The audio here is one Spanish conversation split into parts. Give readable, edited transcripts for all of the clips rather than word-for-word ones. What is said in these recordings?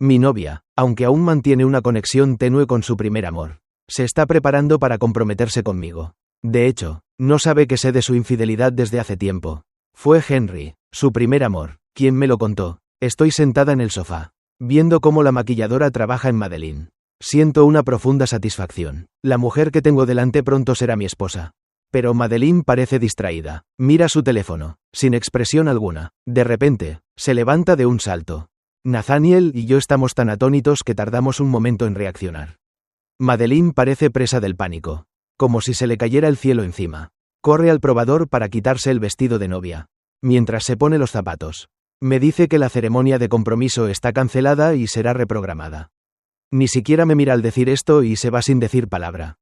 Mi novia, aunque aún mantiene una conexión tenue con su primer amor, se está preparando para comprometerse conmigo. De hecho, no sabe que sé de su infidelidad desde hace tiempo. Fue Henry, su primer amor, quien me lo contó. Estoy sentada en el sofá, viendo cómo la maquilladora trabaja en Madeline. Siento una profunda satisfacción. La mujer que tengo delante pronto será mi esposa. Pero Madeline parece distraída. Mira su teléfono, sin expresión alguna. De repente, se levanta de un salto. Nathaniel y yo estamos tan atónitos que tardamos un momento en reaccionar. Madeline parece presa del pánico, como si se le cayera el cielo encima. Corre al probador para quitarse el vestido de novia, mientras se pone los zapatos. Me dice que la ceremonia de compromiso está cancelada y será reprogramada. Ni siquiera me mira al decir esto y se va sin decir palabra.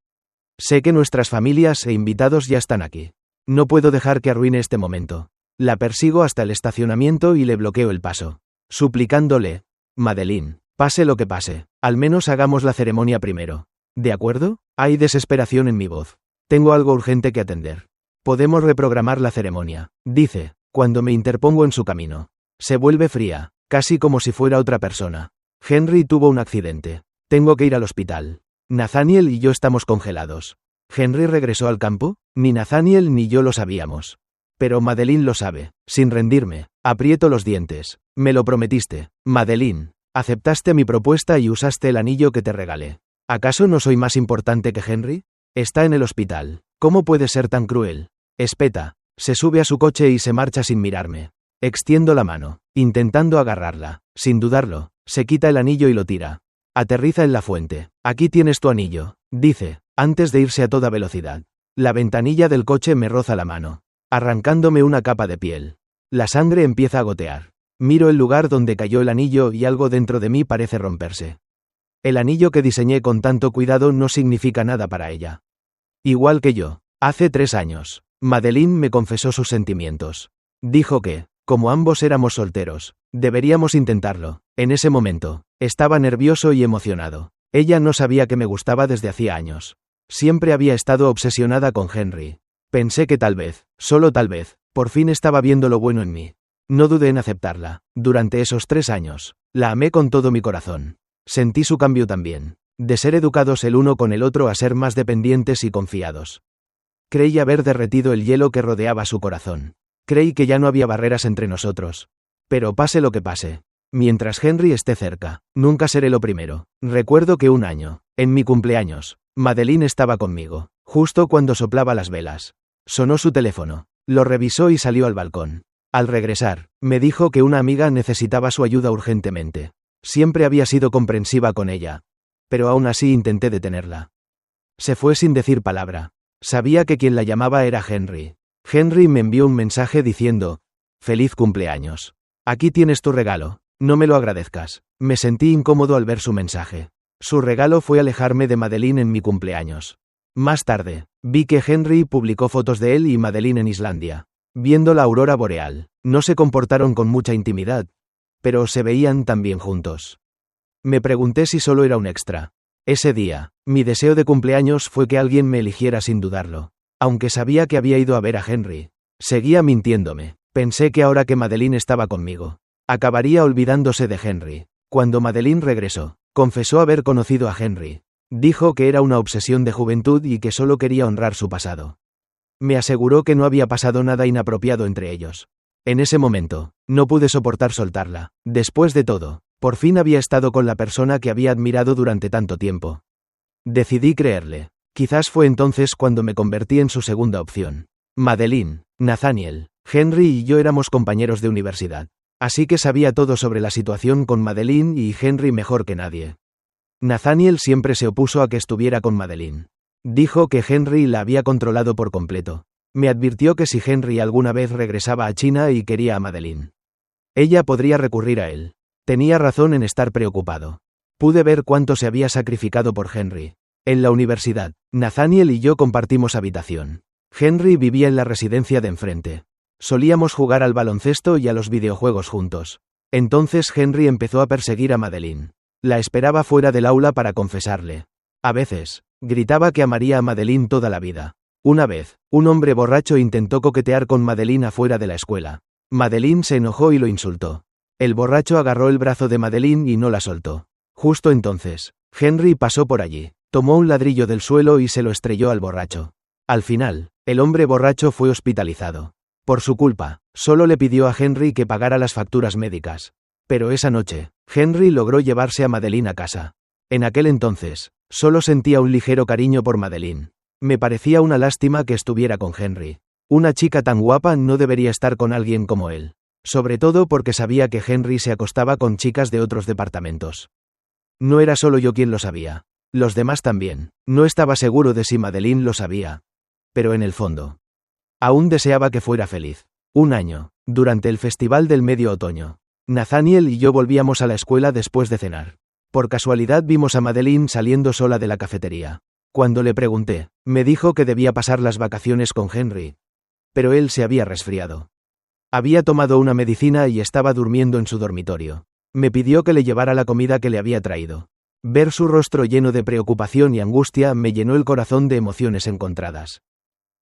Sé que nuestras familias e invitados ya están aquí. No puedo dejar que arruine este momento. La persigo hasta el estacionamiento y le bloqueo el paso, suplicándole: Madeline, pase lo que pase, al menos hagamos la ceremonia primero. ¿De acuerdo? Hay desesperación en mi voz. Tengo algo urgente que atender. Podemos reprogramar la ceremonia, dice, cuando me interpongo en su camino. Se vuelve fría, casi como si fuera otra persona. Henry tuvo un accidente. Tengo que ir al hospital. Nathaniel y yo estamos congelados. ¿Henry regresó al campo? Ni Nathaniel ni yo lo sabíamos. Pero Madeline lo sabe. Sin rendirme, aprieto los dientes. Me lo prometiste, Madeline. Aceptaste mi propuesta y usaste el anillo que te regalé. ¿Acaso no soy más importante que Henry? Está en el hospital. ¿Cómo puede ser tan cruel? Espeta. Se sube a su coche y se marcha sin mirarme. Extiendo la mano, intentando agarrarla. Sin dudarlo, se quita el anillo y lo tira. Aterriza en la fuente. Aquí tienes tu anillo, dice, antes de irse a toda velocidad. La ventanilla del coche me roza la mano, arrancándome una capa de piel. La sangre empieza a gotear. Miro el lugar donde cayó el anillo y algo dentro de mí parece romperse. El anillo que diseñé con tanto cuidado no significa nada para ella. Igual que yo. Hace 3 años, Madeline me confesó sus sentimientos. Dijo que, como ambos éramos solteros, deberíamos intentarlo. En ese momento, estaba nervioso y emocionado. Ella no sabía que me gustaba desde hacía años. Siempre había estado obsesionada con Henry. Pensé que tal vez, solo tal vez, por fin estaba viendo lo bueno en mí. No dudé en aceptarla. Durante esos 3 años, la amé con todo mi corazón. Sentí su cambio también, de ser educados el uno con el otro a ser más dependientes y confiados. Creí haber derretido el hielo que rodeaba su corazón. Creí que ya no había barreras entre nosotros. Pero pase lo que pase, mientras Henry esté cerca, nunca seré lo primero. Recuerdo que un año, en mi cumpleaños, Madeline estaba conmigo, justo cuando soplaba las velas. Sonó su teléfono, lo revisó y salió al balcón. Al regresar, me dijo que una amiga necesitaba su ayuda urgentemente. Siempre había sido comprensiva con ella, pero aún así intenté detenerla. Se fue sin decir palabra. Sabía que quien la llamaba era Henry. Henry me envió un mensaje diciendo: «Feliz cumpleaños. Aquí tienes tu regalo, no me lo agradezcas». Me sentí incómodo al ver su mensaje. Su regalo fue alejarme de Madeline en mi cumpleaños. Más tarde, vi que Henry publicó fotos de él y Madeline en Islandia, viendo la aurora boreal. No se comportaron con mucha intimidad, pero se veían tan bien juntos. Me pregunté si solo era un extra. Ese día, mi deseo de cumpleaños fue que alguien me eligiera sin dudarlo. Aunque sabía que había ido a ver a Henry, seguía mintiéndome. Pensé que ahora que Madeline estaba conmigo, acabaría olvidándose de Henry. Cuando Madeline regresó, confesó haber conocido a Henry. Dijo que era una obsesión de juventud y que solo quería honrar su pasado. Me aseguró que no había pasado nada inapropiado entre ellos. En ese momento, no pude soportar soltarla. Después de todo, por fin había estado con la persona que había admirado durante tanto tiempo. Decidí creerle. Quizás fue entonces cuando me convertí en su segunda opción. Madeline, Nathaniel, Henry y yo éramos compañeros de universidad. Así que sabía todo sobre la situación con Madeline y Henry mejor que nadie. Nathaniel siempre se opuso a que estuviera con Madeline. Dijo que Henry la había controlado por completo. Me advirtió que si Henry alguna vez regresaba a China y quería a Madeline, ella podría recurrir a él. Tenía razón en estar preocupado. Pude ver cuánto se había sacrificado por Henry. En la universidad, Nathaniel y yo compartimos habitación. Henry vivía en la residencia de enfrente. Solíamos jugar al baloncesto y a los videojuegos juntos. Entonces Henry empezó a perseguir a Madeline. La esperaba fuera del aula para confesarle. A veces, gritaba que amaría a Madeline toda la vida. Una vez, un hombre borracho intentó coquetear con Madeline afuera de la escuela. Madeline se enojó y lo insultó. El borracho agarró el brazo de Madeleine y no la soltó. Justo entonces, Henry pasó por allí, tomó un ladrillo del suelo y se lo estrelló al borracho. Al final, el hombre borracho fue hospitalizado. Por su culpa, solo le pidió a Henry que pagara las facturas médicas. Pero esa noche, Henry logró llevarse a Madeleine a casa. En aquel entonces, solo sentía un ligero cariño por Madeleine. Me parecía una lástima que estuviera con Henry. Una chica tan guapa no debería estar con alguien como él. Sobre todo porque sabía que Henry se acostaba con chicas de otros departamentos. No era solo yo quien lo sabía. Los demás también. No estaba seguro de si Madeleine lo sabía. Pero en el fondo, aún deseaba que fuera feliz. Un año, durante el festival del medio otoño, Nathaniel y yo volvíamos a la escuela después de cenar. Por casualidad vimos a Madeleine saliendo sola de la cafetería. Cuando le pregunté, me dijo que debía pasar las vacaciones con Henry. Pero él se había resfriado. Había tomado una medicina y estaba durmiendo en su dormitorio. Me pidió que le llevara la comida que le había traído. Ver su rostro lleno de preocupación y angustia me llenó el corazón de emociones encontradas.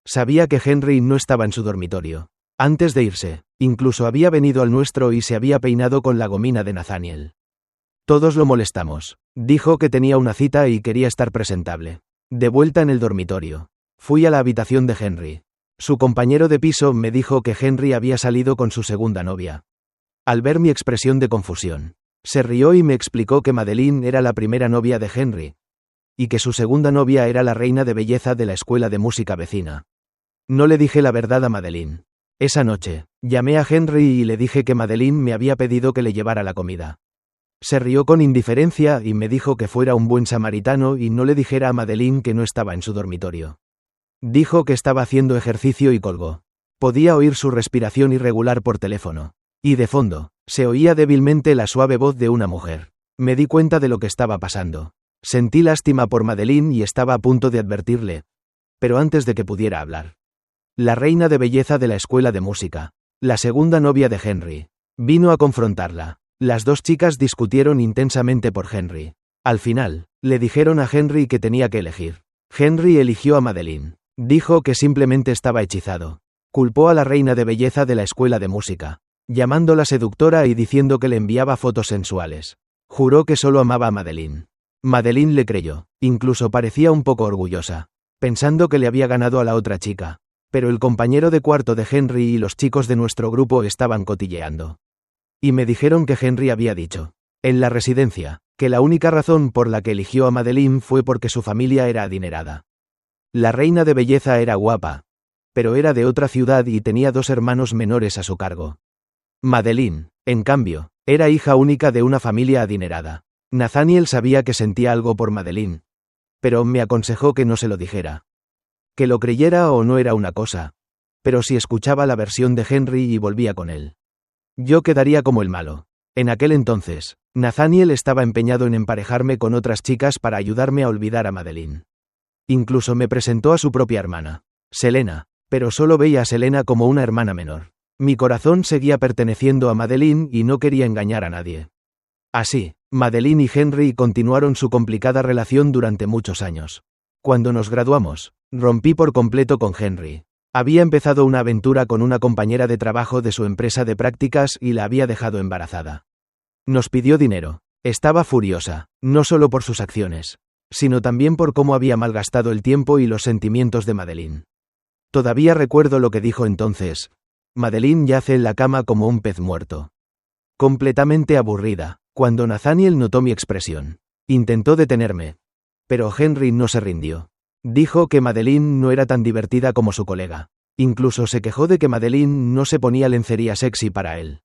Sabía que Henry no estaba en su dormitorio. Antes de irse, incluso había venido al nuestro y se había peinado con la gomina de Nathaniel. Todos lo molestamos. Dijo que tenía una cita y quería estar presentable. De vuelta en el dormitorio, fui a la habitación de Henry. Su compañero de piso me dijo que Henry había salido con su segunda novia. Al ver mi expresión de confusión, se rió y me explicó que Madeleine era la primera novia de Henry, y que su segunda novia era la reina de belleza de la escuela de música vecina. No le dije la verdad a Madeleine. Esa noche, llamé a Henry y le dije que Madeleine me había pedido que le llevara la comida. Se rió con indiferencia y me dijo que fuera un buen samaritano y no le dijera a Madeleine que no estaba en su dormitorio. Dijo que estaba haciendo ejercicio y colgó. Podía oír su respiración irregular por teléfono. Y de fondo, se oía débilmente la suave voz de una mujer. Me di cuenta de lo que estaba pasando. Sentí lástima por Madeleine y estaba a punto de advertirle. Pero antes de que pudiera hablar. La reina de belleza de la escuela de música, la segunda novia de Henry, vino a confrontarla. Las dos chicas discutieron intensamente por Henry. Al final, le dijeron a Henry que tenía que elegir. Henry eligió a Madeleine. Dijo que simplemente estaba hechizado. Culpó a la reina de belleza de la escuela de música, llamándola seductora y diciendo que le enviaba fotos sensuales. Juró que solo amaba a Madeleine. Madeleine le creyó, incluso parecía un poco orgullosa, pensando que le había ganado a la otra chica. Pero el compañero de cuarto de Henry y los chicos de nuestro grupo estaban cotilleando. Y me dijeron que Henry había dicho, en la residencia, que la única razón por la que eligió a Madeleine fue porque su familia era adinerada. La reina de belleza era guapa, pero era de otra ciudad y tenía 2 hermanos menores a su cargo. Madeleine, en cambio, era hija única de una familia adinerada. Nathaniel sabía que sentía algo por Madeleine, pero me aconsejó que no se lo dijera. Que lo creyera o no era una cosa, pero si escuchaba la versión de Henry y volvía con él, yo quedaría como el malo. En aquel entonces, Nathaniel estaba empeñado en emparejarme con otras chicas para ayudarme a olvidar a Madeleine. Incluso me presentó a su propia hermana, Selena, pero solo veía a Selena como una hermana menor. Mi corazón seguía perteneciendo a Madeleine y no quería engañar a nadie. Así, Madeleine y Henry continuaron su complicada relación durante muchos años. Cuando nos graduamos, rompí por completo con Henry. Había empezado una aventura con una compañera de trabajo de su empresa de prácticas y la había dejado embarazada. Nos pidió dinero. Estaba furiosa, no solo por sus acciones, sino también por cómo había malgastado el tiempo y los sentimientos de Madeleine. Todavía recuerdo lo que dijo entonces. Madeleine yace en la cama como un pez muerto. Completamente aburrida, cuando Nathaniel notó mi expresión. Intentó detenerme. Pero Henry no se rindió. Dijo que Madeleine no era tan divertida como su colega. Incluso se quejó de que Madeleine no se ponía lencería sexy para él.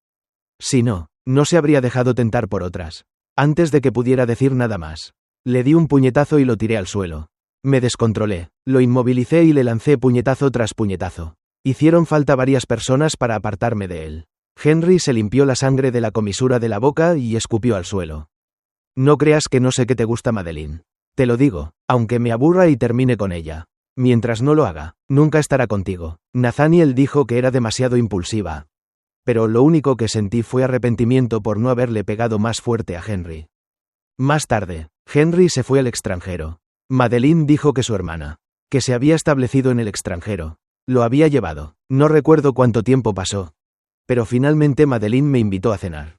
Si no, no se habría dejado tentar por otras. Antes de que pudiera decir nada más, le di un puñetazo y lo tiré al suelo. Me descontrolé, lo inmovilicé y le lancé puñetazo tras puñetazo. Hicieron falta varias personas para apartarme de él. Henry se limpió la sangre de la comisura de la boca y escupió al suelo. No creas que no sé que te gusta Madeleine. Te lo digo, aunque me aburra y termine con ella. Mientras no lo haga, nunca estará contigo. Nathaniel dijo que era demasiado impulsiva. Pero lo único que sentí fue arrepentimiento por no haberle pegado más fuerte a Henry. Más tarde, Henry se fue al extranjero. Madeleine dijo que su hermana, que se había establecido en el extranjero, lo había llevado. No recuerdo cuánto tiempo pasó. Pero finalmente Madeleine me invitó a cenar.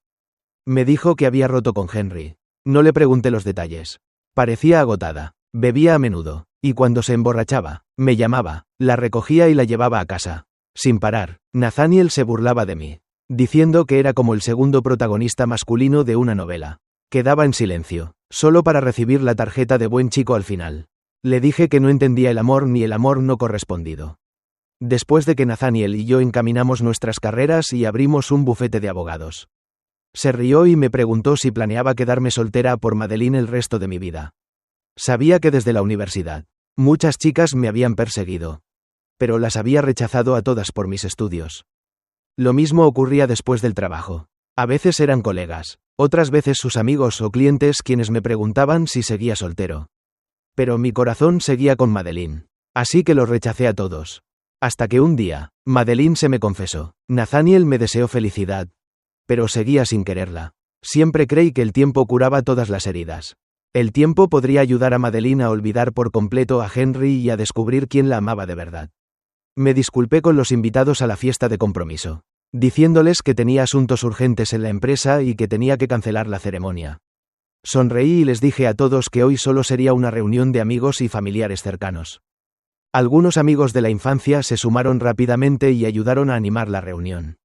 Me dijo que había roto con Henry. No le pregunté los detalles. Parecía agotada. Bebía a menudo. Y cuando se emborrachaba, me llamaba, la recogía y la llevaba a casa. Sin parar, Nathaniel se burlaba de mí, diciendo que era como el segundo protagonista masculino de una novela. Quedaba en silencio, solo para recibir la tarjeta de buen chico al final. Le dije que no entendía el amor ni el amor no correspondido. Después de que Nathaniel y yo encaminamos nuestras carreras y abrimos un bufete de abogados. Se rió y me preguntó si planeaba quedarme soltera por Madeline el resto de mi vida. Sabía que desde la universidad, muchas chicas me habían perseguido. Pero las había rechazado a todas por mis estudios. Lo mismo ocurría después del trabajo. A veces eran colegas, otras veces sus amigos o clientes quienes me preguntaban si seguía soltero. Pero mi corazón seguía con Madeline. Así que los rechacé a todos. Hasta que un día, Madeline se me confesó. Nathaniel me deseó felicidad. Pero seguía sin quererla. Siempre creí que el tiempo curaba todas las heridas. El tiempo podría ayudar a Madeline a olvidar por completo a Henry y a descubrir quién la amaba de verdad. Me disculpé con los invitados a la fiesta de compromiso, diciéndoles que tenía asuntos urgentes en la empresa y que tenía que cancelar la ceremonia. Sonreí y les dije a todos que hoy solo sería una reunión de amigos y familiares cercanos. Algunos amigos de la infancia se sumaron rápidamente y ayudaron a animar la reunión.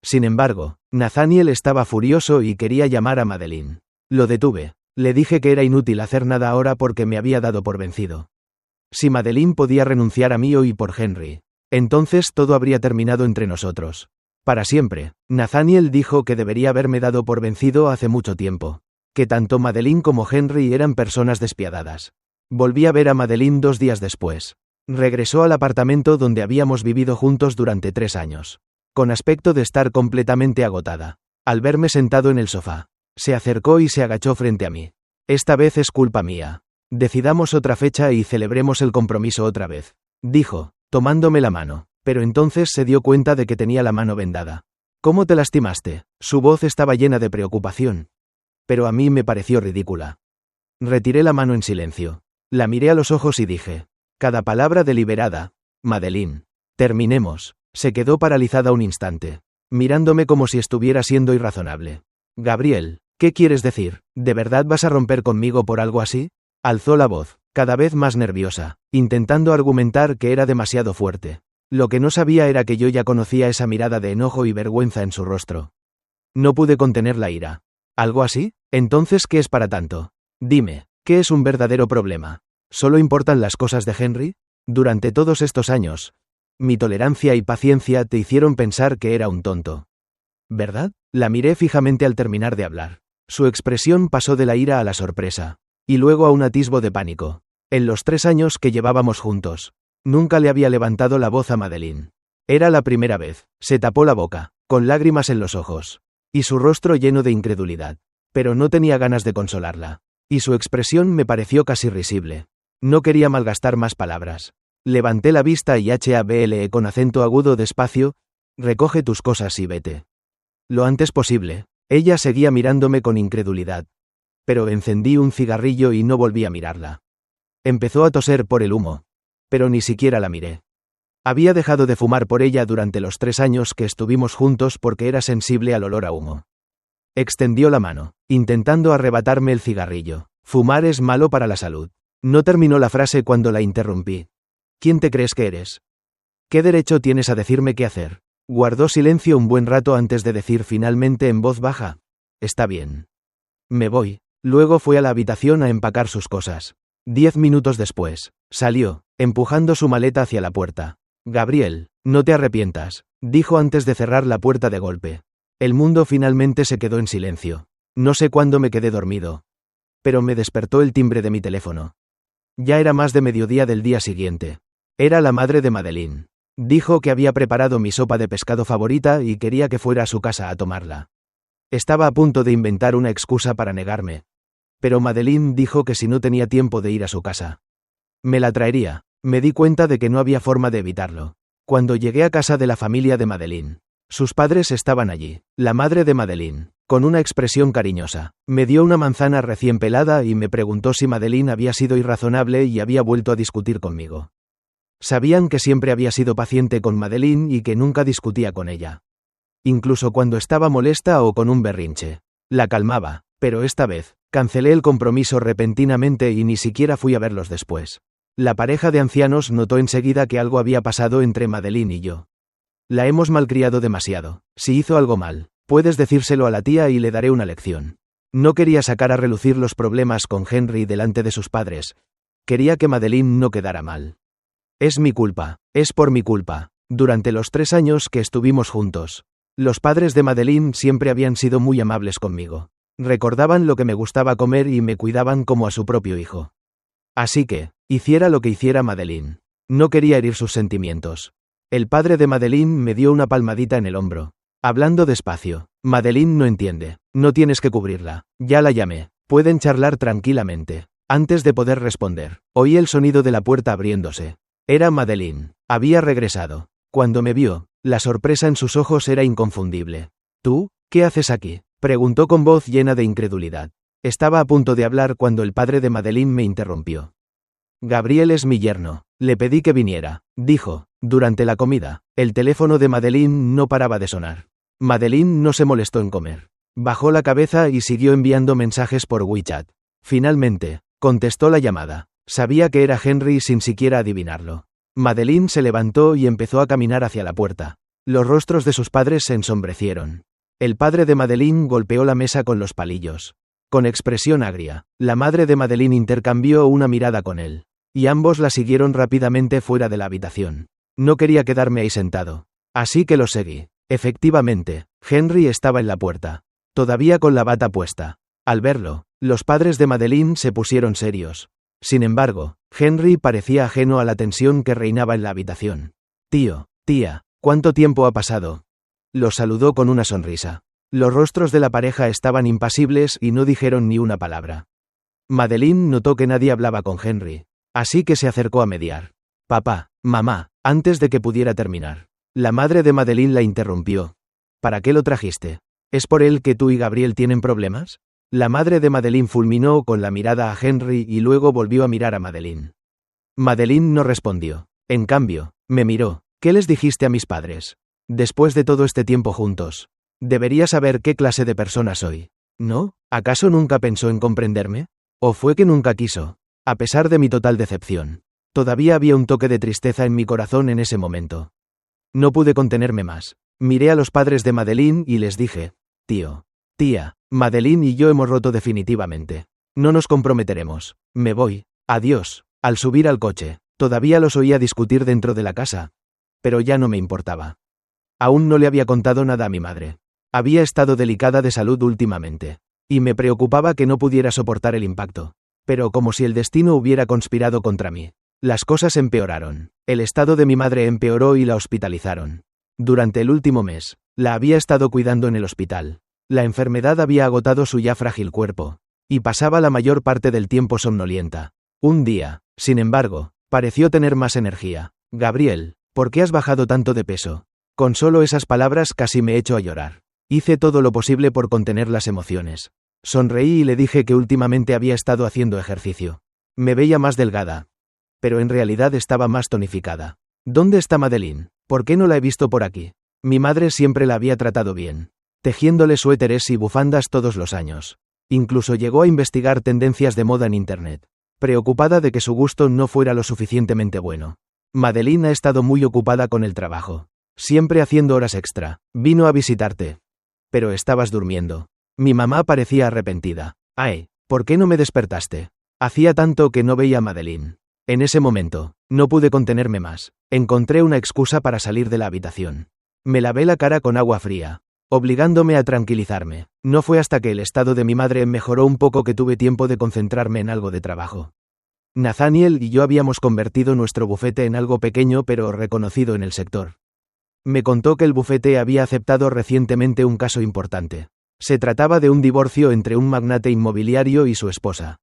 Sin embargo, Nathaniel estaba furioso y quería llamar a Madeline. Lo detuve. Le dije que era inútil hacer nada ahora porque me había dado por vencido. Si Madeline podía renunciar a mí hoy por Henry, entonces todo habría terminado entre nosotros. Para siempre. Nathaniel dijo que debería haberme dado por vencido hace mucho tiempo. Que tanto Madeline como Henry eran personas despiadadas. Volví a ver a Madeline 2 días después. Regresó al apartamento donde habíamos vivido juntos durante 3 años. Con aspecto de estar completamente agotada. Al verme sentado en el sofá, se acercó y se agachó frente a mí. Esta vez es culpa mía. Decidamos otra fecha y celebremos el compromiso otra vez, dijo, tomándome la mano, pero entonces se dio cuenta de que tenía la mano vendada. ¿Cómo te lastimaste? Su voz estaba llena de preocupación. Pero a mí me pareció ridícula. Retiré la mano en silencio. La miré a los ojos y dije, cada palabra deliberada, Madeline. Terminemos. Se quedó paralizada un instante, mirándome como si estuviera siendo irrazonable. Gabriel, ¿qué quieres decir? ¿De verdad vas a romper conmigo por algo así? Alzó la voz, cada vez más nerviosa, intentando argumentar que era demasiado fuerte. Lo que no sabía era que yo ya conocía esa mirada de enojo y vergüenza en su rostro. No pude contener la ira. ¿Algo así? Entonces, ¿qué es para tanto? Dime, ¿qué es un verdadero problema? ¿Solo importan las cosas de Henry? Durante todos estos años, mi tolerancia y paciencia te hicieron pensar que era un tonto. ¿Verdad? La miré fijamente al terminar de hablar. Su expresión pasó de la ira a la sorpresa, y luego a un atisbo de pánico. En los 3 años que llevábamos juntos, nunca le había levantado la voz a Madeline. Era la primera vez. Se tapó la boca, con lágrimas en los ojos, y su rostro lleno de incredulidad. Pero no tenía ganas de consolarla, y su expresión me pareció casi risible. No quería malgastar más palabras. Levanté la vista y hablé con acento agudo despacio, recoge tus cosas y vete. Lo antes posible. Ella seguía mirándome con incredulidad. Pero encendí un cigarrillo y no volví a mirarla. Empezó a toser por el humo. Pero ni siquiera la miré. Había dejado de fumar por ella durante los 3 años que estuvimos juntos porque era sensible al olor a humo. Extendió la mano, intentando arrebatarme el cigarrillo. Fumar es malo para la salud. No terminó la frase cuando la interrumpí. ¿Quién te crees que eres? ¿Qué derecho tienes a decirme qué hacer? Guardó silencio un buen rato antes de decir finalmente en voz baja. Está bien. Me voy. Luego fue a la habitación a empacar sus cosas. 10 minutos después, salió, empujando su maleta hacia la puerta. Gabriel, no te arrepientas, dijo antes de cerrar la puerta de golpe. El mundo finalmente se quedó en silencio. No sé cuándo me quedé dormido. Pero me despertó el timbre de mi teléfono. Ya era más de mediodía del día siguiente. Era la madre de Madeline. Dijo que había preparado mi sopa de pescado favorita y quería que fuera a su casa a tomarla. Estaba a punto de inventar una excusa para negarme. Pero Madeline dijo que si no tenía tiempo de ir a su casa, me la traería. Me di cuenta de que no había forma de evitarlo. Cuando llegué a casa de la familia de Madeline, sus padres estaban allí. La madre de Madeline, con una expresión cariñosa, me dio una manzana recién pelada y me preguntó si Madeline había sido irrazonable y había vuelto a discutir conmigo. Sabían que siempre había sido paciente con Madeline y que nunca discutía con ella. Incluso cuando estaba molesta o con un berrinche. La calmaba, pero esta vez, cancelé el compromiso repentinamente y ni siquiera fui a verlos después. La pareja de ancianos notó enseguida que algo había pasado entre Madeline y yo. La hemos malcriado demasiado. Si hizo algo mal, puedes decírselo a la tía y le daré una lección. No quería sacar a relucir los problemas con Henry delante de sus padres. Quería que Madeline no quedara mal. Es mi culpa, es por mi culpa. Durante los 3 años que estuvimos juntos, los padres de Madeline siempre habían sido muy amables conmigo. Recordaban lo que me gustaba comer y me cuidaban como a su propio hijo. Así que, hiciera lo que hiciera Madeline, no quería herir sus sentimientos. El padre de Madeline me dio una palmadita en el hombro. Hablando despacio, Madeline no entiende, no tienes que cubrirla, ya la llamé, pueden charlar tranquilamente. Antes de poder responder, oí el sonido de la puerta abriéndose. Era Madeline, había regresado. Cuando me vio, la sorpresa en sus ojos era inconfundible. ¿Tú? ¿Qué haces aquí?, preguntó con voz llena de incredulidad. Estaba a punto de hablar cuando el padre de Madeline me interrumpió. Gabriel es mi yerno, le pedí que viniera, dijo, durante la comida. El teléfono de Madeline no paraba de sonar. Madeline no se molestó en comer. Bajó la cabeza y siguió enviando mensajes por WeChat. Finalmente, contestó la llamada. Sabía que era Henry sin siquiera adivinarlo. Madeline se levantó y empezó a caminar hacia la puerta. Los rostros de sus padres se ensombrecieron. El padre de Madeline golpeó la mesa con los palillos. Con expresión agria, la madre de Madeline intercambió una mirada con él. Y ambos la siguieron rápidamente fuera de la habitación. No quería quedarme ahí sentado. Así que lo seguí. Efectivamente, Henry estaba en la puerta. Todavía con la bata puesta. Al verlo, los padres de Madeline se pusieron serios. Sin embargo, Henry parecía ajeno a la tensión que reinaba en la habitación. Tío, tía, ¿cuánto tiempo ha pasado? Los saludó con una sonrisa. Los rostros de la pareja estaban impasibles y no dijeron ni una palabra. Madeline notó que nadie hablaba con Henry. Así que se acercó a mediar. Papá, mamá, antes de que pudiera terminar. La madre de Madeline la interrumpió. ¿Para qué lo trajiste? ¿Es por él que tú y Gabriel tienen problemas? La madre de Madeline fulminó con la mirada a Henry y luego volvió a mirar a Madeline. Madeline no respondió. En cambio, me miró. ¿Qué les dijiste a mis padres? Después de todo este tiempo juntos. Debería saber qué clase de persona soy. ¿No? ¿Acaso nunca pensó en comprenderme? ¿O fue que nunca quiso? A pesar de mi total decepción. Todavía había un toque de tristeza en mi corazón en ese momento. No pude contenerme más. Miré a los padres de Madeline y les dije, tío, tía, Madeline y yo hemos roto definitivamente. No nos comprometeremos. Me voy. Adiós. Al subir al coche, todavía los oía discutir dentro de la casa. Pero ya no me importaba. Aún no le había contado nada a mi madre. Había estado delicada de salud últimamente. Y me preocupaba que no pudiera soportar el impacto. Pero como si el destino hubiera conspirado contra mí. Las cosas empeoraron. El estado de mi madre empeoró y la hospitalizaron. Durante el último mes, la había estado cuidando en el hospital. La enfermedad había agotado su ya frágil cuerpo. Y pasaba la mayor parte del tiempo somnolienta. Un día, sin embargo, pareció tener más energía. Gabriel, ¿por qué has bajado tanto de peso? Con solo esas palabras casi me echo a llorar. Hice todo lo posible por contener las emociones. Sonreí y le dije que últimamente había estado haciendo ejercicio. Me veía más delgada. Pero en realidad estaba más tonificada. ¿Dónde está Madeline? ¿Por qué no la he visto por aquí? Mi madre siempre la había tratado bien, tejiéndole suéteres y bufandas todos los años. Incluso llegó a investigar tendencias de moda en Internet, preocupada de que su gusto no fuera lo suficientemente bueno. Madeline ha estado muy ocupada con el trabajo, siempre haciendo horas extra. Vino a visitarte. Pero estabas durmiendo. Mi mamá parecía arrepentida. Ay, ¿por qué no me despertaste? Hacía tanto que no veía a Madeline. En ese momento, no pude contenerme más. Encontré una excusa para salir de la habitación. Me lavé la cara con agua fría, obligándome a tranquilizarme. No fue hasta que el estado de mi madre mejoró un poco que tuve tiempo de concentrarme en algo de trabajo. Nathaniel y yo habíamos convertido nuestro bufete en algo pequeño pero reconocido en el sector. Me contó que el bufete había aceptado recientemente un caso importante. Se trataba de un divorcio entre un magnate inmobiliario y su esposa.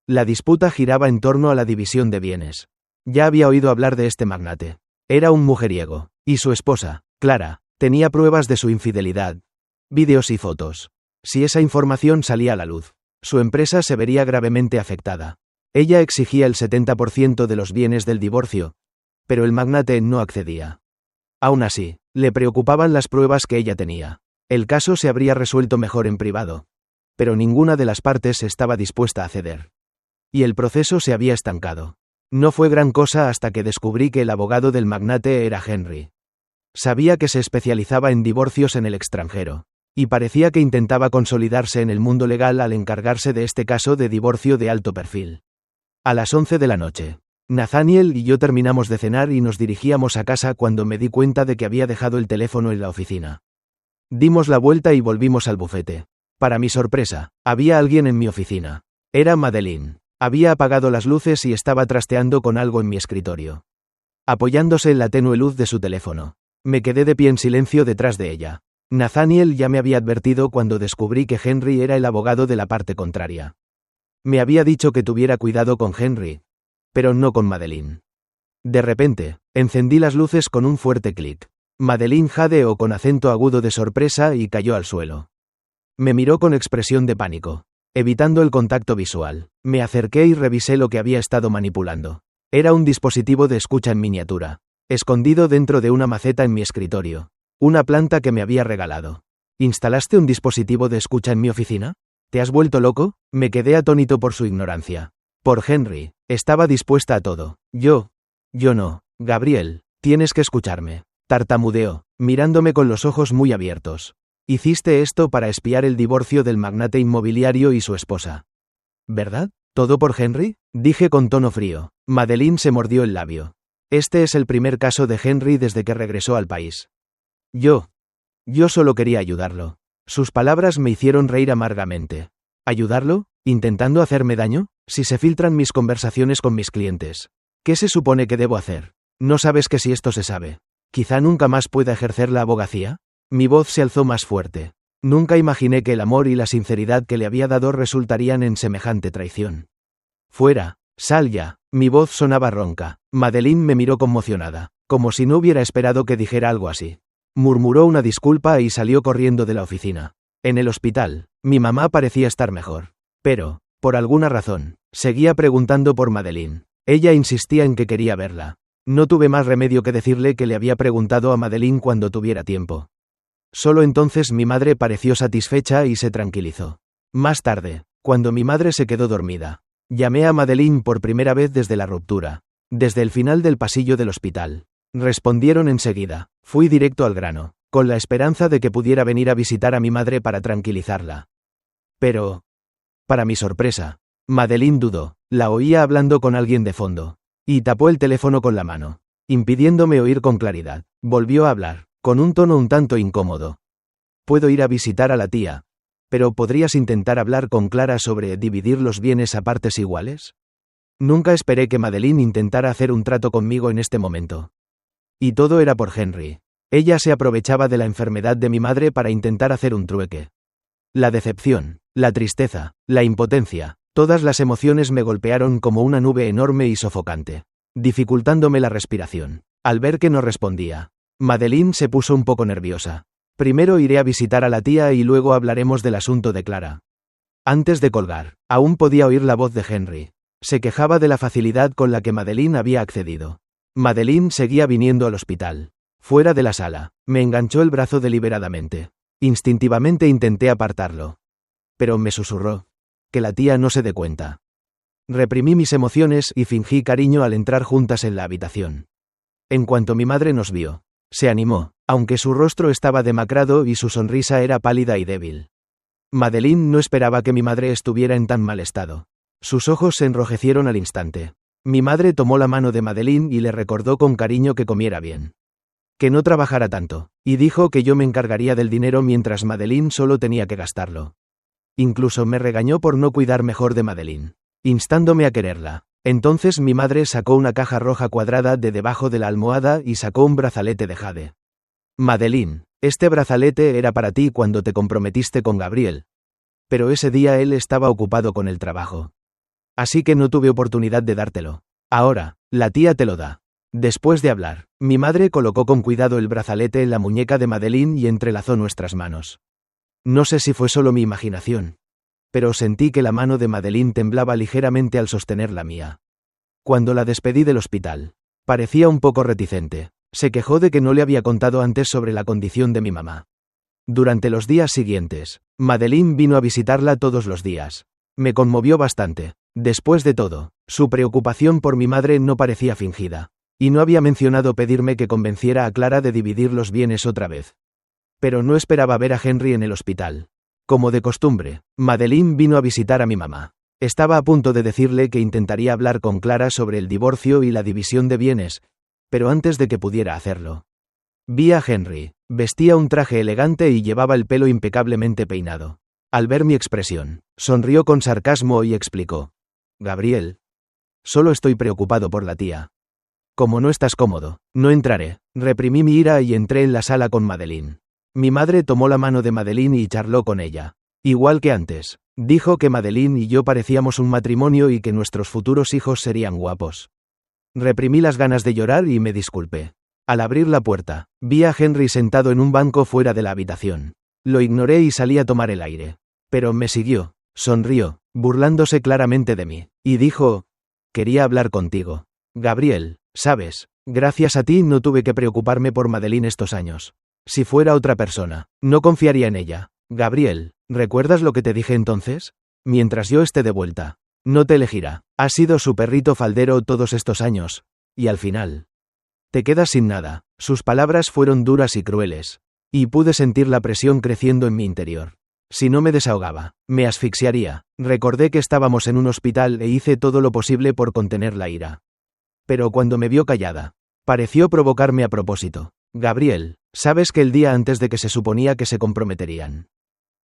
La disputa giraba en torno a la división de bienes. Ya había oído hablar de este magnate. Era un mujeriego. Y su esposa, Clara, tenía pruebas de su infidelidad. Vídeos y fotos. Si esa información salía a la luz, su empresa se vería gravemente afectada. Ella exigía el 70% de los bienes del divorcio, pero el magnate no accedía. Aún así, le preocupaban las pruebas que ella tenía. El caso se habría resuelto mejor en privado. pero ninguna de las partes estaba dispuesta a ceder. Y el proceso se había estancado. No fue gran cosa hasta que descubrí que el abogado del magnate era Henry. Sabía que se especializaba en divorcios en el extranjero, y parecía que intentaba consolidarse en el mundo legal al encargarse de este caso de divorcio de alto perfil. A las 11 de la noche, Nathaniel y yo terminamos de cenar y nos dirigíamos a casa cuando me di cuenta de que había dejado el teléfono en la oficina. Dimos la vuelta y volvimos al bufete. Para mi sorpresa, había alguien en mi oficina. Era Madeleine. Había apagado las luces y estaba trasteando con algo en mi escritorio. Apoyándose en la tenue luz de su teléfono. Me quedé de pie en silencio detrás de ella. Nathaniel ya me había advertido cuando descubrí que Henry era el abogado de la parte contraria. Me había dicho que tuviera cuidado con Henry, pero no con Madeleine. De repente, encendí las luces con un fuerte clic. Madeleine jadeó con acento agudo de sorpresa y cayó al suelo. Me miró con expresión de pánico. Evitando el contacto visual, me acerqué y revisé lo que había estado manipulando. Era un dispositivo de escucha en miniatura, escondido dentro de una maceta en mi escritorio. Una planta que me había regalado. ¿Instalaste un dispositivo de escucha en mi oficina? ¿Te has vuelto loco? Me quedé atónito por su ignorancia. Por Henry, estaba dispuesta a todo. Yo no. Gabriel, tienes que escucharme. Tartamudeó, mirándome con los ojos muy abiertos. Hiciste esto para espiar el divorcio del magnate inmobiliario y su esposa. ¿Verdad? ¿Todo por Henry? Dije con tono frío. Madeleine se mordió el labio. Este es el primer caso de Henry desde que regresó al país. Yo solo quería ayudarlo. Sus palabras me hicieron reír amargamente. ¿Ayudarlo? ¿Intentando hacerme daño? Si se filtran mis conversaciones con mis clientes, ¿qué se supone que debo hacer? ¿No sabes que si esto se sabe, quizá nunca más pueda ejercer la abogacía? Mi voz se alzó más fuerte. Nunca imaginé que el amor y la sinceridad que le había dado resultarían en semejante traición. Fuera, sal ya. Mi voz sonaba ronca. Madeleine me miró conmocionada, como si no hubiera esperado que dijera algo así. Murmuró una disculpa y salió corriendo de la oficina. En el hospital, mi mamá parecía estar mejor. Pero, por alguna razón, seguía preguntando por Madeleine. Ella insistía en que quería verla. No tuve más remedio que decirle que le había preguntado a Madeleine cuando tuviera tiempo. Solo entonces mi madre pareció satisfecha y se tranquilizó. Más tarde, cuando mi madre se quedó dormida, llamé a Madeleine por primera vez desde la ruptura, desde el final del pasillo del hospital. Respondieron enseguida. Fui directo al grano, con la esperanza de que pudiera venir a visitar a mi madre para tranquilizarla. Pero, para mi sorpresa, Madeleine dudó. La oía hablando con alguien de fondo, y tapó el teléfono con la mano, impidiéndome oír con claridad. Volvió a hablar, con un tono un tanto incómodo. Puedo ir a visitar a la tía, pero ¿podrías intentar hablar con Clara sobre dividir los bienes a partes iguales? Nunca esperé que Madeleine intentara hacer un trato conmigo en este momento. Y todo era por Henry. Ella se aprovechaba de la enfermedad de mi madre para intentar hacer un trueque. La decepción, la tristeza, la impotencia, todas las emociones me golpearon como una nube enorme y sofocante, dificultándome la respiración. Al ver que no respondía, Madeleine se puso un poco nerviosa. Primero iré a visitar a la tía y luego hablaremos del asunto de Clara. Antes de colgar, aún podía oír la voz de Henry. Se quejaba de la facilidad con la que Madeleine había accedido. Madeleine seguía viniendo al hospital. Fuera de la sala, me enganchó el brazo deliberadamente. Instintivamente intenté apartarlo. Pero me susurró. Que la tía no se dé cuenta. Reprimí mis emociones y fingí cariño al entrar juntas en la habitación. En cuanto mi madre nos vio, se animó, aunque su rostro estaba demacrado y su sonrisa era pálida y débil. Madeleine no esperaba que mi madre estuviera en tan mal estado. Sus ojos se enrojecieron al instante. Mi madre tomó la mano de Madeleine y le recordó con cariño que comiera bien, que no trabajara tanto, y dijo que yo me encargaría del dinero mientras Madeleine solo tenía que gastarlo. Incluso me regañó por no cuidar mejor de Madeleine, instándome a quererla. Entonces mi madre sacó una caja roja cuadrada de debajo de la almohada y sacó un brazalete de jade. Madeleine, este brazalete era para ti cuando te comprometiste con Gabriel. Pero ese día él estaba ocupado con el trabajo. Así que no tuve oportunidad de dártelo. Ahora, la tía te lo da. Después de hablar, mi madre colocó con cuidado el brazalete en la muñeca de Madeleine y entrelazó nuestras manos. No sé si fue solo mi imaginación, pero sentí que la mano de Madeleine temblaba ligeramente al sostener la mía. Cuando la despedí del hospital, parecía un poco reticente. Se quejó de que no le había contado antes sobre la condición de mi mamá. Durante los días siguientes, Madeline vino a visitarla todos los días. Me conmovió bastante. Después de todo, su preocupación por mi madre no parecía fingida. Y no había mencionado pedirme que convenciera a Clara de dividir los bienes otra vez. Pero no esperaba ver a Henry en el hospital. Como de costumbre, Madeline vino a visitar a mi mamá. Estaba a punto de decirle que intentaría hablar con Clara sobre el divorcio y la división de bienes, pero antes de que pudiera hacerlo, vi a Henry. Vestía un traje elegante y llevaba el pelo impecablemente peinado. Al ver mi expresión, sonrió con sarcasmo y explicó: Gabriel, solo estoy preocupado por la tía. Como no estás cómodo, no entraré. Reprimí mi ira y entré en la sala con Madeline. Mi madre tomó la mano de Madeline y charló con ella. Igual que antes, dijo que Madeline y yo parecíamos un matrimonio y que nuestros futuros hijos serían guapos. Reprimí las ganas de llorar y me disculpé. Al abrir la puerta, vi a Henry sentado en un banco fuera de la habitación. Lo ignoré y salí a tomar el aire. Pero me siguió, sonrió, burlándose claramente de mí, y dijo: quería hablar contigo. Gabriel, sabes, gracias a ti no tuve que preocuparme por Madeline estos años. Si fuera otra persona, no confiaría en ella. Gabriel, ¿recuerdas lo que te dije entonces? Mientras yo esté de vuelta, no te elegirá. Has sido su perrito faldero todos estos años, y al final te quedas sin nada. Sus palabras fueron duras y crueles, y pude sentir la presión creciendo en mi interior. Si no me desahogaba, me asfixiaría. Recordé que estábamos en un hospital e hice todo lo posible por contener la ira. Pero cuando me vio callada, pareció provocarme a propósito. Gabriel, ¿sabes que el día antes de que se suponía que se comprometerían,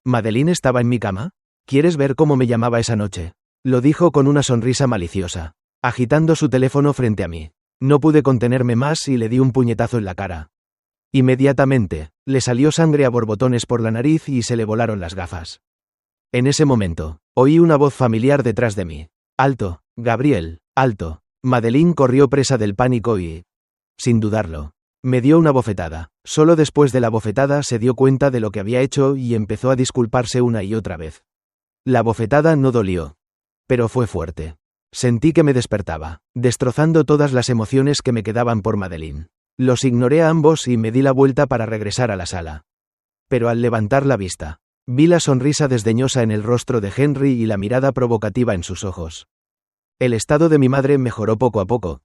Madeline estaba en mi cama? ¿Quieres ver cómo me llamaba esa noche? Lo dijo con una sonrisa maliciosa, agitando su teléfono frente a mí. No pude contenerme más y le di un puñetazo en la cara. Inmediatamente, le salió sangre a borbotones por la nariz y se le volaron las gafas. En ese momento, oí una voz familiar detrás de mí. ¡Alto, Gabriel, alto! Madeline corrió presa del pánico y, sin dudarlo, me dio una bofetada. Solo después de la bofetada se dio cuenta de lo que había hecho y empezó a disculparse una y otra vez. La bofetada no dolió, pero fue fuerte. Sentí que me despertaba, destrozando todas las emociones que me quedaban por Madeline. Los ignoré a ambos y me di la vuelta para regresar a la sala. Pero al levantar la vista, vi la sonrisa desdeñosa en el rostro de Henry y la mirada provocativa en sus ojos. El estado de mi madre mejoró poco a poco,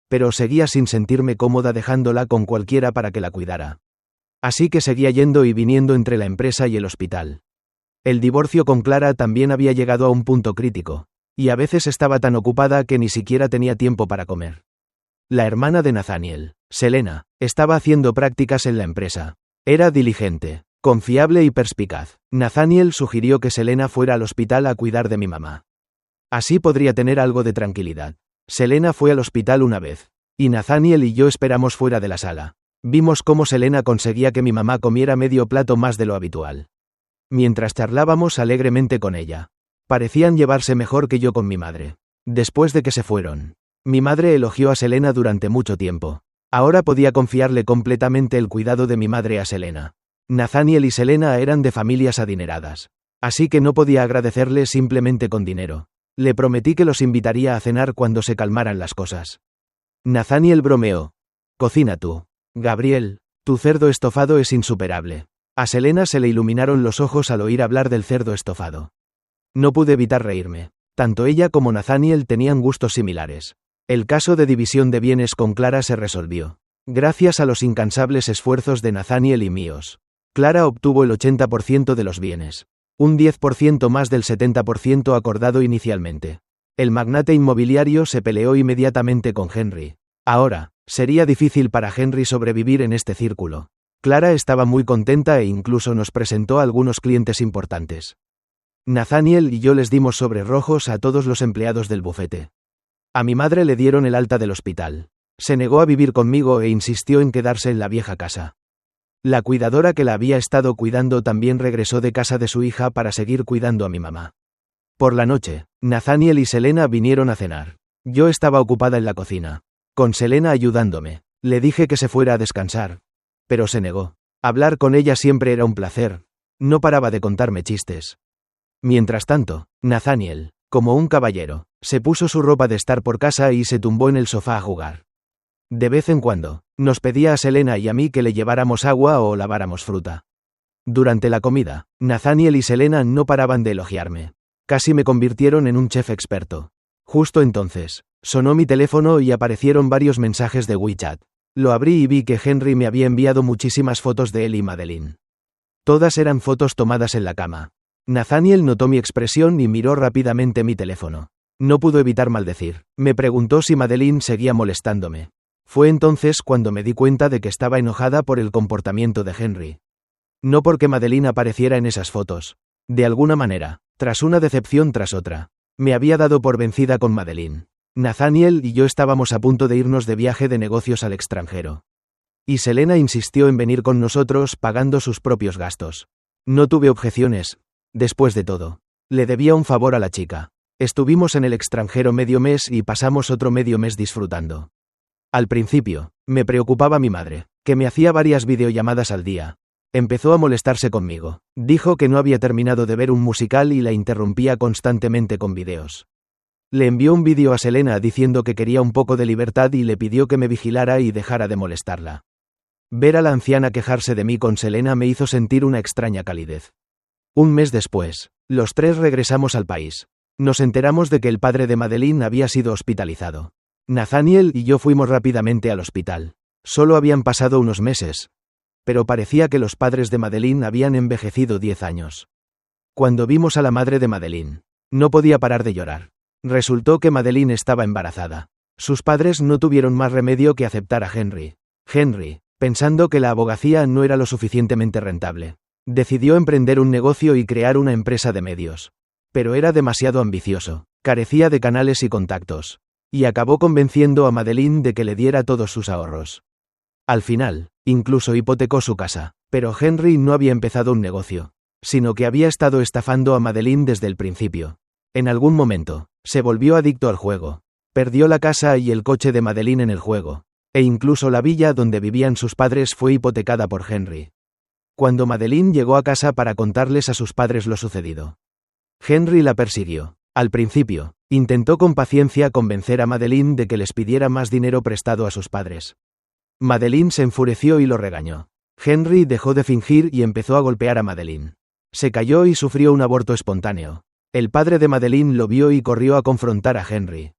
pero seguía sin sentirme cómoda dejándola con cualquiera para que la cuidara. Así que seguía yendo y viniendo entre la empresa y el hospital. El divorcio con Clara también había llegado a un punto crítico, y a veces estaba tan ocupada que ni siquiera tenía tiempo para comer. La hermana de Nathaniel, Selena, estaba haciendo prácticas en la empresa. Era diligente, confiable y perspicaz. Nathaniel sugirió que Selena fuera al hospital a cuidar de mi mamá. Así podría tener algo de tranquilidad. Selena fue al hospital una vez, y Nathaniel y yo esperamos fuera de la sala. Vimos cómo Selena conseguía que mi mamá comiera medio plato más de lo habitual. Mientras charlábamos alegremente con ella, parecían llevarse mejor que yo con mi madre. Después de que se fueron, mi madre elogió a Selena durante mucho tiempo. Ahora podía confiarle completamente el cuidado de mi madre a Selena. Nathaniel y Selena eran de familias adineradas, así que no podía agradecerle simplemente con dinero. Le prometí que los invitaría a cenar cuando se calmaran las cosas. Nathaniel bromeó: cocina tú. Gabriel, tu cerdo estofado es insuperable. A Selena se le iluminaron los ojos al oír hablar del cerdo estofado. No pude evitar reírme. Tanto ella como Nathaniel tenían gustos similares. El caso de división de bienes con Clara se resolvió, gracias a los incansables esfuerzos de Nathaniel y míos. Clara obtuvo el 80% de los bienes, un 10% más del 70% acordado inicialmente. El magnate inmobiliario se peleó inmediatamente con Henry. Ahora, sería difícil para Henry sobrevivir en este círculo. Clara estaba muy contenta e incluso nos presentó a algunos clientes importantes. Nathaniel y yo les dimos sobres rojos a todos los empleados del bufete. A mi madre le dieron el alta del hospital. Se negó a vivir conmigo e insistió en quedarse en la vieja casa. La cuidadora que la había estado cuidando también regresó de casa de su hija para seguir cuidando a mi mamá. Por la noche, Nathaniel y Selena vinieron a cenar. Yo estaba ocupada en la cocina, con Selena ayudándome. Le dije que se fuera a descansar, pero se negó. Hablar con ella siempre era un placer. No paraba de contarme chistes. Mientras tanto, Nathaniel, como un caballero, se puso su ropa de estar por casa y se tumbó en el sofá a jugar. De vez en cuando, nos pedía a Selena y a mí que le lleváramos agua o laváramos fruta. Durante la comida, Nathaniel y Selena no paraban de elogiarme. Casi me convirtieron en un chef experto. Justo entonces, sonó mi teléfono y aparecieron varios mensajes de WeChat. Lo abrí y vi que Henry me había enviado muchísimas fotos de él y Madeline. Todas eran fotos tomadas en la cama. Nathaniel notó mi expresión y miró rápidamente mi teléfono. No pudo evitar maldecir. Me preguntó si Madeline seguía molestándome. Fue entonces cuando me di cuenta de que estaba enojada por el comportamiento de Henry. No porque Madeline apareciera en esas fotos. De alguna manera, tras una decepción tras otra, me había dado por vencida con Madeline. Nathaniel y yo estábamos a punto de irnos de viaje de negocios al extranjero. Y Selena insistió en venir con nosotros pagando sus propios gastos. No tuve objeciones. Después de todo, le debía un favor a la chica. Estuvimos en el extranjero medio mes y pasamos otro medio mes disfrutando. Al principio, me preocupaba mi madre, que me hacía varias videollamadas al día. Empezó a molestarse conmigo. Dijo que no había terminado de ver un musical y la interrumpía constantemente con videos. Le envió un vídeo a Selena diciendo que quería un poco de libertad y le pidió que me vigilara y dejara de molestarla. Ver a la anciana quejarse de mí con Selena me hizo sentir una extraña calidez. Un mes después, los tres regresamos al país. Nos enteramos de que el padre de Madeline había sido hospitalizado. Nathaniel y yo fuimos rápidamente al hospital. Solo habían pasado unos meses, pero parecía que los padres de Madeline habían envejecido 10 años. Cuando vimos a la madre de Madeline, no podía parar de llorar. Resultó que Madeline estaba embarazada. Sus padres no tuvieron más remedio que aceptar a Henry. Henry, pensando que la abogacía no era lo suficientemente rentable, decidió emprender un negocio y crear una empresa de medios. Pero era demasiado ambicioso, carecía de canales y contactos, y acabó convenciendo a Madeline de que le diera todos sus ahorros. Al final, incluso hipotecó su casa, pero Henry no había empezado un negocio, sino que había estado estafando a Madeline desde el principio. En algún momento, se volvió adicto al juego. Perdió la casa y el coche de Madeline en el juego, e incluso la villa donde vivían sus padres fue hipotecada por Henry. Cuando Madeline llegó a casa para contarles a sus padres lo sucedido, Henry la persiguió. Al principio, intentó con paciencia convencer a Madeline de que les pidiera más dinero prestado a sus padres. Madeline se enfureció y lo regañó. Henry dejó de fingir y empezó a golpear a Madeline. Se cayó y sufrió un aborto espontáneo. El padre de Madeline lo vio y corrió a confrontar a Henry.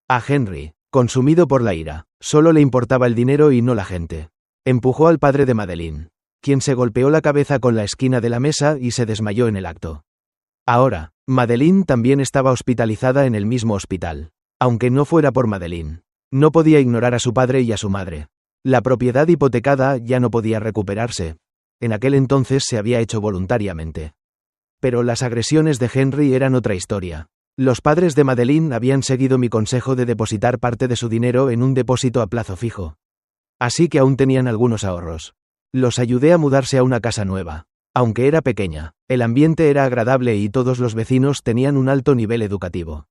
A Henry, consumido por la ira, solo le importaba el dinero y no la gente. Empujó al padre de Madeline, quien se golpeó la cabeza con la esquina de la mesa y se desmayó en el acto. Ahora, Madeline también estaba hospitalizada en el mismo hospital. Aunque no fuera por Madeline, no podía ignorar a su padre y a su madre. La propiedad hipotecada ya no podía recuperarse. En aquel entonces se había hecho voluntariamente. Pero las agresiones de Henry eran otra historia. Los padres de Madeline habían seguido mi consejo de depositar parte de su dinero en un depósito a plazo fijo. Así que aún tenían algunos ahorros. Los ayudé a mudarse a una casa nueva. Aunque era pequeña, el ambiente era agradable y todos los vecinos tenían un alto nivel educativo.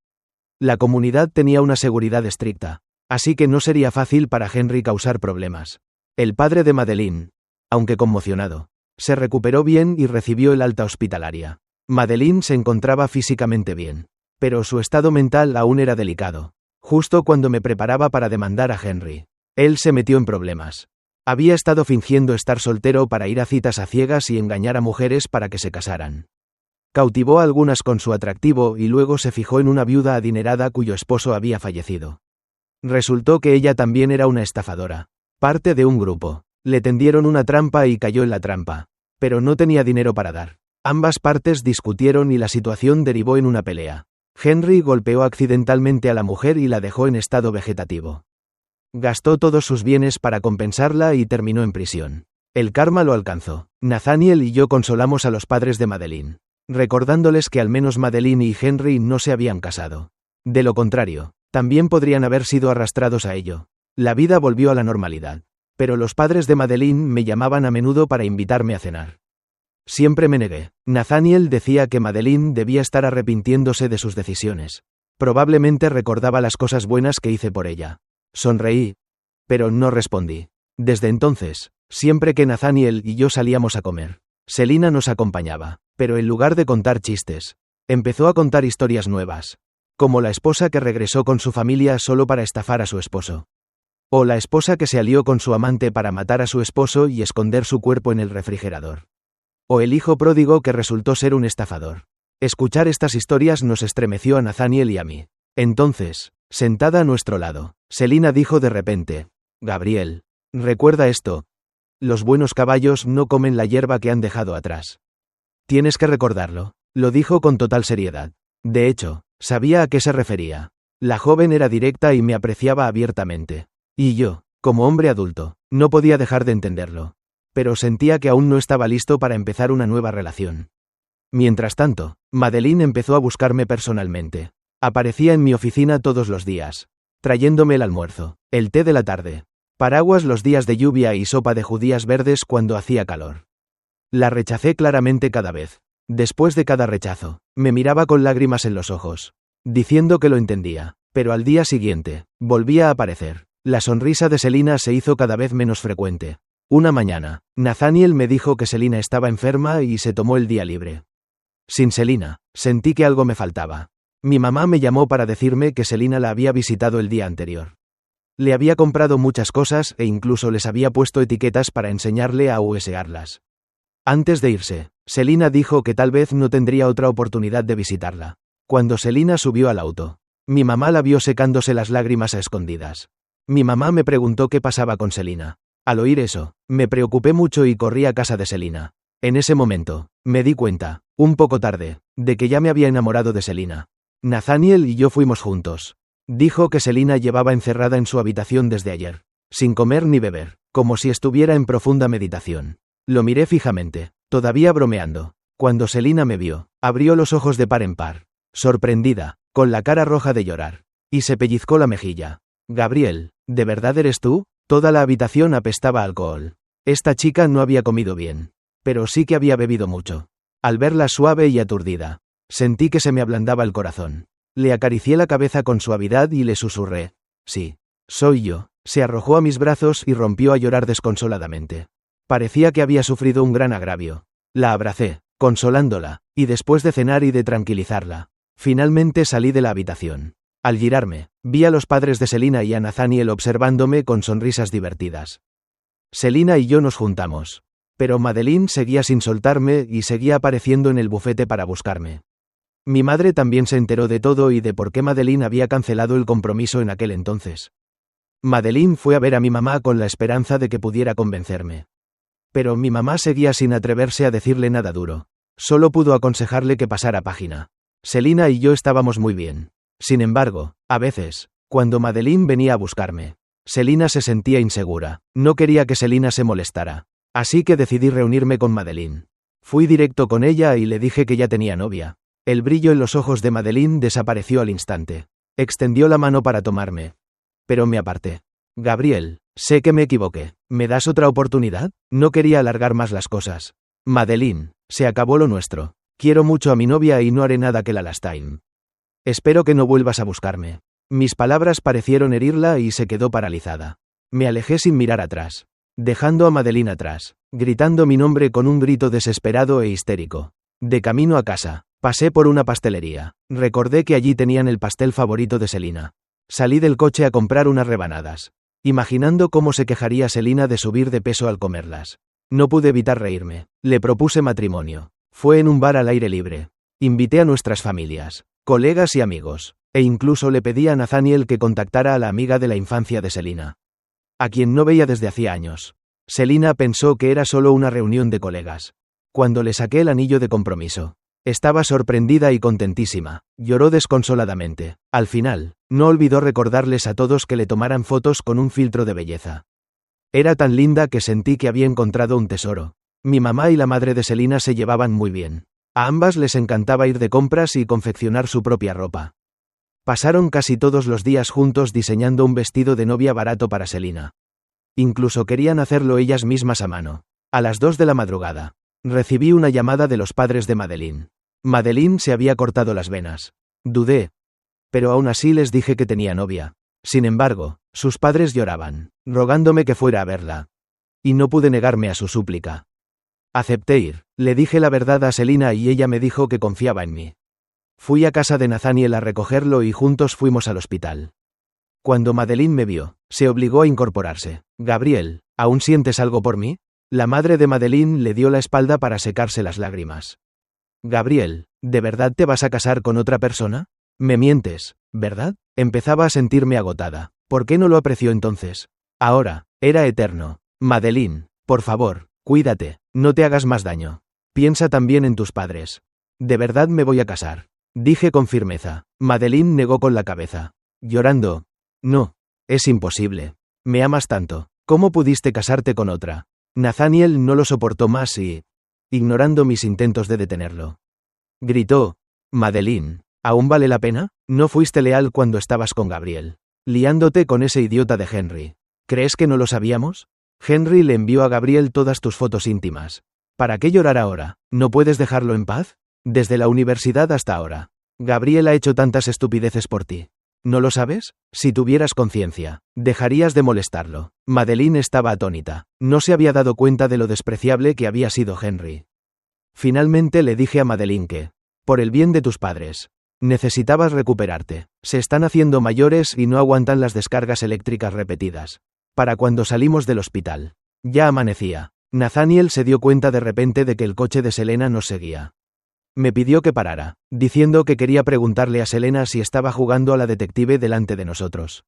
La comunidad tenía una seguridad estricta, así que no sería fácil para Henry causar problemas. El padre de Madeline, aunque conmocionado, se recuperó bien y recibió el alta hospitalaria. Madeline se encontraba físicamente bien, pero su estado mental aún era delicado. Justo cuando me preparaba para demandar a Henry, él se metió en problemas. Había estado fingiendo estar soltero para ir a citas a ciegas y engañar a mujeres para que se casaran. Cautivó a algunas con su atractivo y luego se fijó en una viuda adinerada cuyo esposo había fallecido. Resultó que ella también era una estafadora, parte de un grupo. Le tendieron una trampa y cayó en la trampa, pero no tenía dinero para dar. Ambas partes discutieron y la situación derivó en una pelea. Henry golpeó accidentalmente a la mujer y la dejó en estado vegetativo. Gastó todos sus bienes para compensarla y terminó en prisión. El karma lo alcanzó. Nathaniel y yo consolamos a los padres de Madeline, recordándoles que al menos Madeline y Henry no se habían casado. De lo contrario, también podrían haber sido arrastrados a ello. La vida volvió a la normalidad. Pero los padres de Madeline me llamaban a menudo para invitarme a cenar. Siempre me negué. Nathaniel decía que Madeline debía estar arrepintiéndose de sus decisiones. Probablemente recordaba las cosas buenas que hice por ella. Sonreí, pero no respondí. Desde entonces, siempre que Nathaniel y yo salíamos a comer, Selena nos acompañaba, pero en lugar de contar chistes, empezó a contar historias nuevas, como la esposa que regresó con su familia solo para estafar a su esposo. O la esposa que se alió con su amante para matar a su esposo y esconder su cuerpo en el refrigerador. O el hijo pródigo que resultó ser un estafador. Escuchar estas historias nos estremeció a Nathaniel y a mí. Entonces, sentada a nuestro lado, Selina dijo de repente: Gabriel, recuerda esto. Los buenos caballos no comen la hierba que han dejado atrás. Tienes que recordarlo. Lo dijo con total seriedad. De hecho, sabía a qué se refería. La joven era directa y me apreciaba abiertamente. Y yo, como hombre adulto, no podía dejar de entenderlo. Pero sentía que aún no estaba listo para empezar una nueva relación. Mientras tanto, Madeleine empezó a buscarme personalmente. Aparecía en mi oficina todos los días, trayéndome el almuerzo, el té de la tarde, paraguas los días de lluvia y sopa de judías verdes cuando hacía calor. La rechacé claramente cada vez. Después de cada rechazo, me miraba con lágrimas en los ojos, diciendo que lo entendía, pero al día siguiente, volvía a aparecer. La sonrisa de Selina se hizo cada vez menos frecuente. Una mañana, Nathaniel me dijo que Selina estaba enferma y se tomó el día libre. Sin Selina, sentí que algo me faltaba. Mi mamá me llamó para decirme que Selina la había visitado el día anterior. Le había comprado muchas cosas e incluso les había puesto etiquetas para enseñarle a huesearlas. Antes de irse, Selina dijo que tal vez no tendría otra oportunidad de visitarla. Cuando Selina subió al auto, mi mamá la vio secándose las lágrimas a escondidas. Mi mamá me preguntó qué pasaba con Selina. Al oír eso, me preocupé mucho y corrí a casa de Selina. En ese momento, me di cuenta, un poco tarde, de que ya me había enamorado de Selina. Nathaniel y yo fuimos juntos. Dijo que Selina llevaba encerrada en su habitación desde ayer, sin comer ni beber, como si estuviera en profunda meditación. Lo miré fijamente, todavía bromeando. Cuando Selina me vio, abrió los ojos de par en par, sorprendida, con la cara roja de llorar, y se pellizcó la mejilla. Gabriel, ¿de verdad eres tú? Toda la habitación apestaba a alcohol. Esta chica no había comido bien, pero sí que había bebido mucho. Al verla suave y aturdida, sentí que se me ablandaba el corazón. Le acaricié la cabeza con suavidad y le susurré: sí, soy yo. Se arrojó a mis brazos y rompió a llorar desconsoladamente. Parecía que había sufrido un gran agravio. La abracé, consolándola, y después de cenar y de tranquilizarla, finalmente salí de la habitación. Al girarme, vi a los padres de Selina y a Nathaniel observándome con sonrisas divertidas. Selina y yo nos juntamos. Pero Madeleine seguía sin soltarme y seguía apareciendo en el bufete para buscarme. Mi madre también se enteró de todo y de por qué Madeleine había cancelado el compromiso en aquel entonces. Madeleine fue a ver a mi mamá con la esperanza de que pudiera convencerme. Pero mi mamá seguía sin atreverse a decirle nada duro. Solo pudo aconsejarle que pasara página. Selina y yo estábamos muy bien. Sin embargo, a veces, cuando Madeleine venía a buscarme, Selina se sentía insegura. No quería que Selina se molestara. Así que decidí reunirme con Madeleine. Fui directo con ella y le dije que ya tenía novia. El brillo en los ojos de Madeleine desapareció al instante. Extendió la mano para tomarme. Pero me aparté. Gabriel, sé que me equivoqué. ¿Me das otra oportunidad? No quería alargar más las cosas. Madeleine, se acabó lo nuestro. Quiero mucho a mi novia y no haré nada que la lastime. Espero que no vuelvas a buscarme. Mis palabras parecieron herirla y se quedó paralizada. Me alejé sin mirar atrás, dejando a Madeleine atrás, gritando mi nombre con un grito desesperado e histérico. De camino a casa, pasé por una pastelería. Recordé que allí tenían el pastel favorito de Selina. Salí del coche a comprar unas rebanadas, imaginando cómo se quejaría Selina de subir de peso al comerlas. No pude evitar reírme. Le propuse matrimonio. Fue en un bar al aire libre. Invité a nuestras familias, colegas y amigos, e incluso le pedí a Nathaniel que contactara a la amiga de la infancia de Selina, a quien no veía desde hacía años. Selina pensó que era solo una reunión de colegas. Cuando le saqué el anillo de compromiso, estaba sorprendida y contentísima. Lloró desconsoladamente. Al final, no olvidó recordarles a todos que le tomaran fotos con un filtro de belleza. Era tan linda que sentí que había encontrado un tesoro. Mi mamá y la madre de Selina se llevaban muy bien. A ambas les encantaba ir de compras y confeccionar su propia ropa. Pasaron casi todos los días juntos diseñando un vestido de novia barato para Selina. Incluso querían hacerlo ellas mismas a mano. A las 2 de la madrugada, recibí una llamada de los padres de Madeleine. Madeleine se había cortado las venas. Dudé, pero aún así les dije que tenía novia. Sin embargo, sus padres lloraban, rogándome que fuera a verla. Y no pude negarme a su súplica. Acepté ir. Le dije la verdad a Selina y ella me dijo que confiaba en mí. Fui a casa de Nathaniel a recogerlo y juntos fuimos al hospital. Cuando Madeleine me vio, se obligó a incorporarse. Gabriel, ¿aún sientes algo por mí? La madre de Madeline le dio la espalda para secarse las lágrimas. Gabriel, ¿de verdad te vas a casar con otra persona? Me mientes, ¿verdad? Empezaba a sentirme agotada. ¿Por qué no lo apreció entonces? Ahora, era eterno. Madeline, por favor, cuídate, no te hagas más daño. Piensa también en tus padres. De verdad me voy a casar. Dije con firmeza. Madeline negó con la cabeza. Llorando. No. Es imposible. Me amas tanto. ¿Cómo pudiste casarte con otra? Nathaniel no lo soportó más y... ignorando mis intentos de detenerlo, gritó. Madeline, ¿aún vale la pena? No fuiste leal cuando estabas con Gabriel, liándote con ese idiota de Henry. ¿Crees que no lo sabíamos? Henry le envió a Gabriel todas tus fotos íntimas. ¿Para qué llorar ahora? ¿No puedes dejarlo en paz? Desde la universidad hasta ahora. Gabriel ha hecho tantas estupideces por ti. ¿No lo sabes? Si tuvieras conciencia, dejarías de molestarlo. Madeline estaba atónita. No se había dado cuenta de lo despreciable que había sido Henry. Finalmente le dije a Madeline que, por el bien de tus padres, necesitabas recuperarte. Se están haciendo mayores y no aguantan las descargas eléctricas repetidas. Para cuando salimos del hospital. Ya amanecía. Nathaniel se dio cuenta de repente de que el coche de Selena nos seguía. Me pidió que parara, diciendo que quería preguntarle a Selena si estaba jugando a la detective delante de nosotros.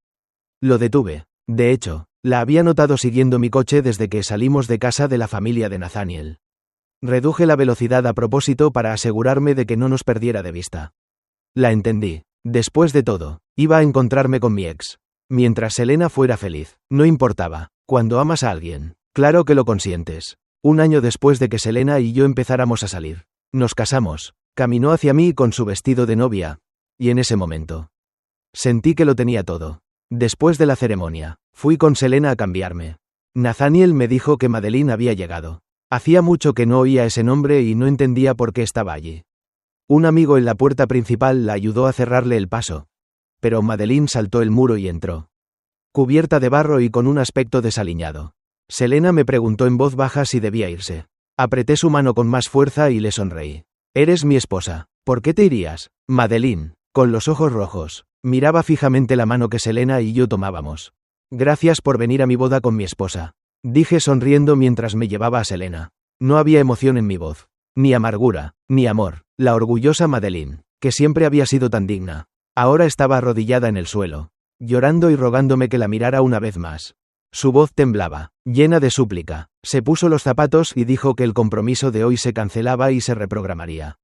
Lo detuve. De hecho, la había notado siguiendo mi coche desde que salimos de casa de la familia de Nathaniel. Reduje la velocidad a propósito para asegurarme de que no nos perdiera de vista. La entendí. Después de todo, iba a encontrarme con mi ex. Mientras Selena fuera feliz, no importaba. Cuando amas a alguien, claro que lo consientes. Un año después de que Selena y yo empezáramos a salir, nos casamos. Caminó hacia mí con su vestido de novia, y en ese momento sentí que lo tenía todo. Después de la ceremonia, fui con Selena a cambiarme. Nathaniel me dijo que Madeline había llegado. Hacía mucho que no oía ese nombre y no entendía por qué estaba allí. Un amigo en la puerta principal la ayudó a cerrarle el paso. Pero Madeline saltó el muro y entró. Cubierta de barro y con un aspecto desaliñado. Selena me preguntó en voz baja si debía irse. Apreté su mano con más fuerza y le sonreí. Eres mi esposa. ¿Por qué te irías? Madeline, con los ojos rojos, miraba fijamente la mano que Selena y yo tomábamos. Gracias por venir a mi boda con mi esposa, dije sonriendo mientras me llevaba a Selena. No había emoción en mi voz. Ni amargura, ni amor. La orgullosa Madeline, que siempre había sido tan digna, ahora estaba arrodillada en el suelo, llorando y rogándome que la mirara una vez más. Su voz temblaba, llena de súplica. Se puso los zapatos y dijo que el compromiso de hoy se cancelaba y se reprogramaría.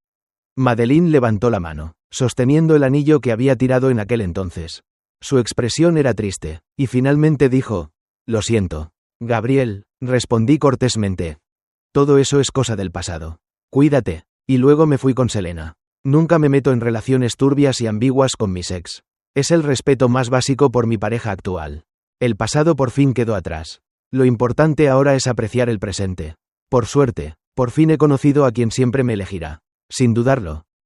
Madeline levantó la mano, sosteniendo el anillo que había tirado en aquel entonces. Su expresión era triste, y finalmente dijo, «Lo siento, Gabriel», respondí cortésmente. «Todo eso es cosa del pasado. Cuídate». Y luego me fui con Selena. Nunca me meto en relaciones turbias y ambiguas con mis ex. Es el respeto más básico por mi pareja actual. El pasado por fin quedó atrás. Lo importante ahora es apreciar el presente. Por suerte, por fin he conocido a quien siempre me elegirá. Sin dudarlo,